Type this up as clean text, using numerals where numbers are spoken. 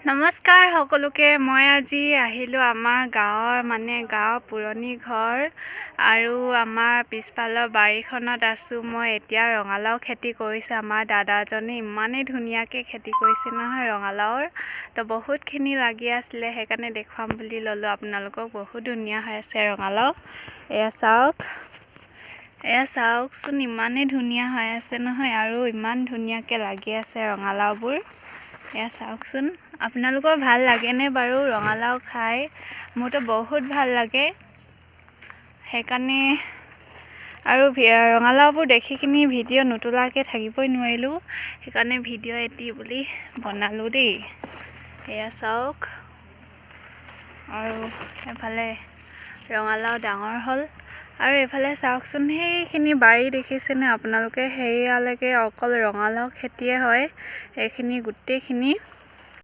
নমস্কাৰ সকলোকে। মই আজি আহিলোঁ আমাৰ গাঁৱৰ পুৰণি ঘৰ আৰু আমাৰ পিছফালৰ বাৰীখনত আছোঁ। মই এতিয়া ৰঙালাও খেতি কৰিছে আমাৰ দাদাজনে। ইমানেই ধুনীয়াকৈ খেতি কৰিছে নহয় ৰঙালাওৰ। তো বহুতখিনি লাগি আছিলে, সেইকাৰণে দেখুৱাম বুলি ল'লোঁ আপোনালোকক। বহুত ধুনীয়া হৈ আছে ৰঙালাও। এয়া চাওকচোন, ইমানেই ধুনীয়া হৈ আছে নহয়, আৰু ইমান ধুনীয়াকৈ লাগি আছে ৰঙালাওবোৰ। এয়া চাওকচোন, আপোনালোকৰ ভাল লাগেনে বাৰু ৰঙালাও খাই? মোৰতো বহুত ভাল লাগে। সেইকাৰণে আৰু ৰঙালাওবোৰ দেখি কিনি ভিডিঅ' নোতোলাকৈ থাকিবই নোৱাৰিলোঁ, সেইকাৰণে ভিডিঅ' এটি বুলি বনালোঁ দেই। এয়া চাওক, আৰু এফালে ৰঙালাও ডাঙৰ হ'ল। আৰু এইফালে চাওকচোন, সেইখিনি বাৰী দেখিছেনে আপোনালোকে? সেয়ালৈকে অকল ৰঙালাও খেতিয়ে হয়। এইখিনি গোটেইখিনি